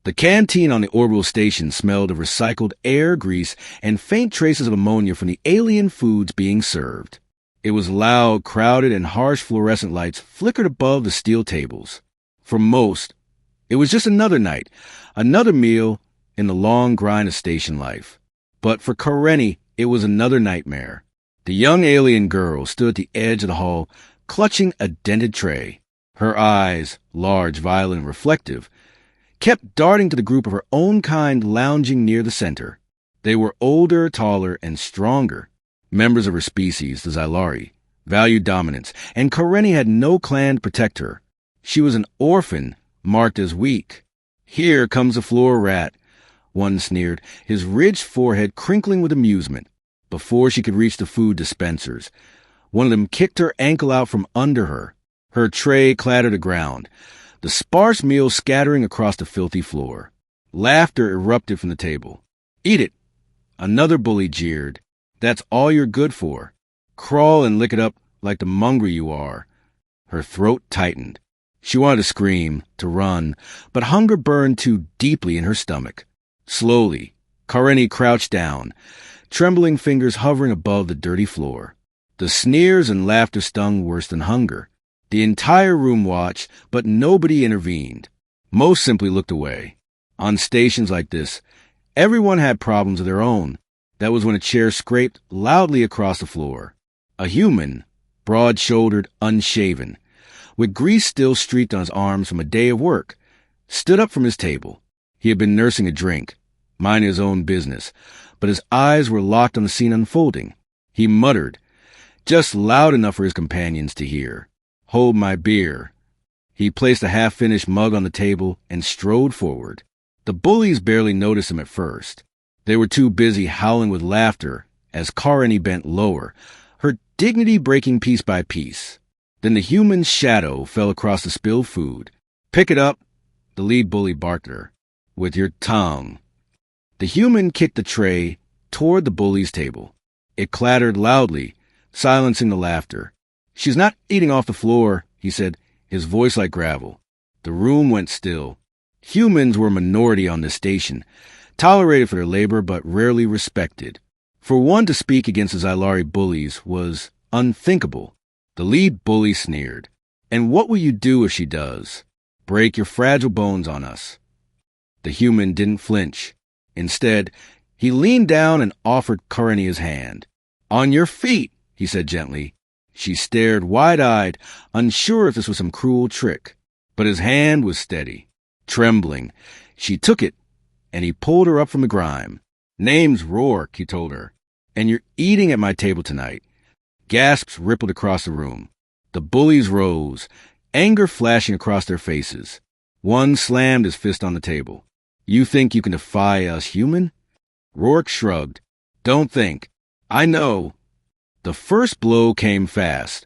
The canteen on the orbital station smelled of recycled air, grease, and faint traces of ammonia from the alien foods being served. It was loud, crowded, and harsh fluorescent lights flickered above the steel tables. For most, it was just another night, another meal in the long grind of station life. But for Karenni, it was another nightmare. The young alien girl stood at the edge of the hall, clutching a dented tray. Her eyes, large, violent, and reflective, kept darting to the group of her own kind lounging near the center. They were older, taller, and stronger. Members of her species, the Xylari, valued dominance, and Karenni had no clan to protect her. She was an orphan, marked as weak. "Here comes the floor rat," one sneered, his ridged forehead crinkling with amusement. Before she could reach the food dispensers, one of them kicked her ankle out from under her. Her tray clattered to ground, the sparse meal scattering across the filthy floor. Laughter erupted from the table. "Eat it," another bully jeered. "That's all you're good for. Crawl and lick it up like the mongrel you are." Her throat tightened. She wanted to scream, to run, but hunger burned too deeply in her stomach. Slowly, Karenni crouched down, trembling fingers hovering above the dirty floor. The sneers and laughter stung worse than hunger. The entire room watched, but nobody intervened. Most simply looked away. On stations like this, everyone had problems of their own. That was when a chair scraped loudly across the floor. A human, broad-shouldered, unshaven, with grease still streaked on his arms from a day of work, stood up from his table. He had been nursing a drink, minding his own business, but his eyes were locked on the scene unfolding. He muttered, just loud enough for his companions to hear, "Hold my beer." He placed a half-finished mug on the table and strode forward. The bullies barely noticed him at first. They were too busy howling with laughter as Karenni bent lower, her dignity breaking piece by piece. Then the human's shadow fell across the spilled food. "Pick it up," the lead bully barked at her, "with your tongue." The human kicked the tray toward the bully's table. It clattered loudly, silencing the laughter. "She's not eating off the floor," he said, his voice like gravel. The room went still. Humans were a minority on this station, tolerated for their labor but rarely respected. For one to speak against the Xylari bullies was unthinkable. The lead bully sneered. "And what will you do if she does? Break your fragile bones on us." The human didn't flinch. Instead, he leaned down and offered Karenni his hand. "On your feet," he said gently. She stared wide-eyed, unsure if this was some cruel trick. But his hand was steady. Trembling, she took it, and he pulled her up from the grime. "Name's Rourke," he told her, "and you're eating at my table tonight." Gasps rippled across the room. The bullies rose, anger flashing across their faces. One slammed his fist on the table. "You think you can defy us, human?" Rourke shrugged. "Don't think. I know." The first blow came fast,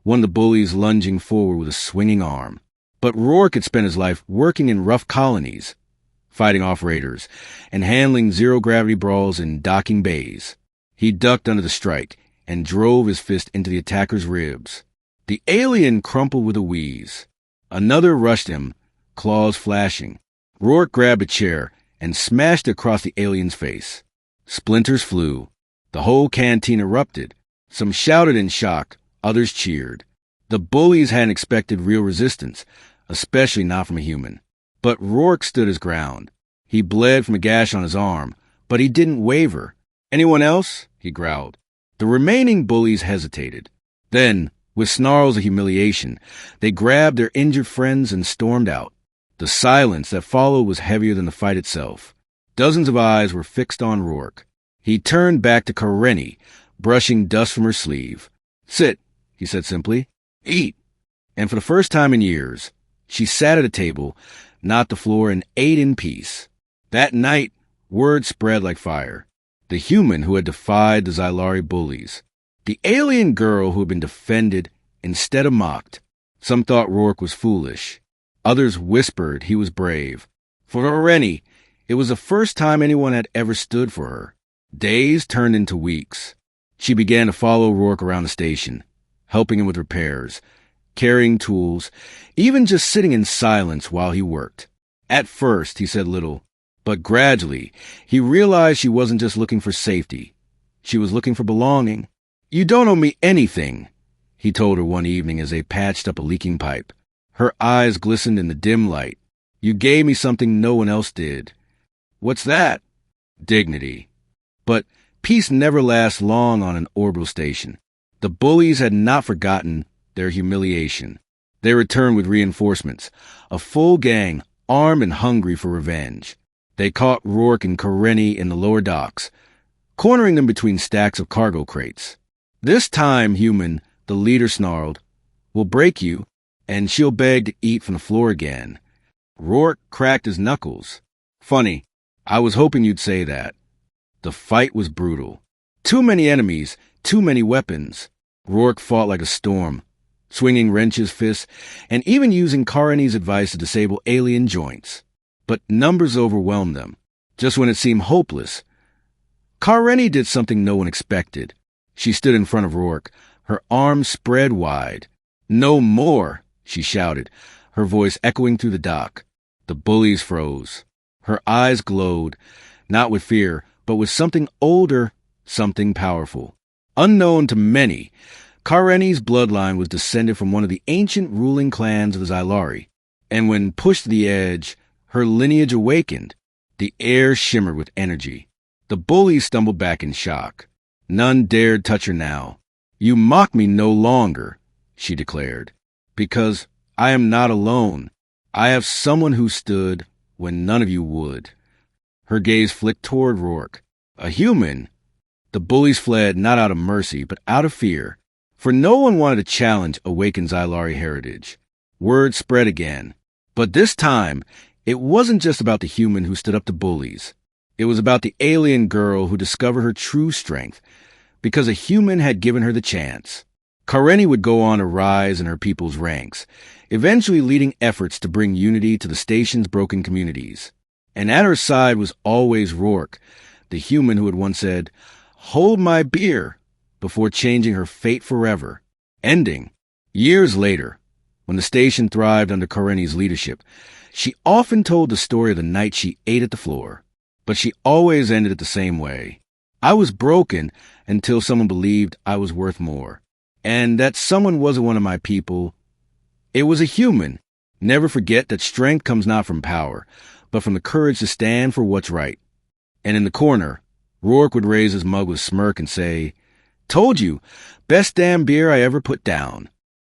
one of the bullies lunging forward with a swinging arm. But Rourke had spent his life working in rough colonies, fighting off raiders, and handling zero-gravity brawls in docking bays. He ducked under the strike and drove his fist into the attacker's ribs. The alien crumpled with a wheeze. Another rushed him, claws flashing. Rourke grabbed a chair and smashed it across the alien's face. Splinters flew. The whole canteen erupted. Some shouted in shock, others cheered. The bullies hadn't expected real resistance, especially not from a human. But Rourke stood his ground. He bled from a gash on his arm, but he didn't waver. "Anyone else?" he growled. The remaining bullies hesitated. Then, with snarls of humiliation, they grabbed their injured friends and stormed out. The silence that followed was heavier than the fight itself. Dozens of eyes were fixed on Rourke. He turned back to Karenni, brushing dust from her sleeve. "Sit," he said simply. "Eat." And for the first time in years, she sat at a table, not the floor, and ate in peace. That night, word spread like fire. The human who had defied the Xylari bullies. The alien girl who had been defended instead of mocked. Some thought Rourke was foolish. Others whispered he was brave. For Karenni, it was the first time anyone had ever stood for her. Days turned into weeks. She began to follow Rourke around the station, helping him with repairs, carrying tools, even just sitting in silence while he worked. At first, he said little, but gradually, he realized she wasn't just looking for safety. She was looking for belonging. "You don't owe me anything," he told her one evening as they patched up a leaking pipe. Her eyes glistened in the dim light. "You gave me something no one else did." "What's that?" "Dignity." But peace never lasts long on an orbital station. The bullies had not forgotten their humiliation. They returned with reinforcements, a full gang, armed and hungry for revenge. They caught Rourke and Karenni in the lower docks, cornering them between stacks of cargo crates. "This time, human," the leader snarled, "will break you, and she'll beg to eat from the floor again." Rourke cracked his knuckles. "Funny, I was hoping you'd say that." The fight was brutal. Too many enemies, too many weapons. Rourke fought like a storm, swinging wrenches, fists, and even using Karenni's advice to disable alien joints. But numbers overwhelmed them. Just when it seemed hopeless, Karenni did something no one expected. She stood in front of Rourke, her arms spread wide. "No more!" she shouted, her voice echoing through the dock. The bullies froze. Her eyes glowed, not with fear, but with something older, something powerful. Unknown to many, Karenni's bloodline was descended from one of the ancient ruling clans of the Xylari, and when pushed to the edge, her lineage awakened. The air shimmered with energy. The bullies stumbled back in shock. None dared touch her now. "You mock me no longer," she declared, "because I am not alone. I have someone who stood when none of you would." Her gaze flicked toward Rourke. "A human?" The bullies fled not out of mercy, but out of fear, for no one wanted to challenge awakened Xylari heritage. Word spread again. But this time, it wasn't just about the human who stood up to bullies. It was about the alien girl who discovered her true strength, because a human had given her the chance. Karenni would go on to rise in her people's ranks, eventually leading efforts to bring unity to the station's broken communities. And at her side was always Rourke, the human who had once said, "Hold my beer," before changing her fate forever, ending. Years later, when the station thrived under Karenni's leadership, she often told the story of the night she ate at the floor, but she always ended it the same way. "I was broken until someone believed I was worth more, and that someone wasn't one of my people. It was a human. Never forget that strength comes not from power, but from the courage to stand for what's right." And in the corner, Rourke would raise his mug with a smirk and say, "Told you, best damn beer I ever put down."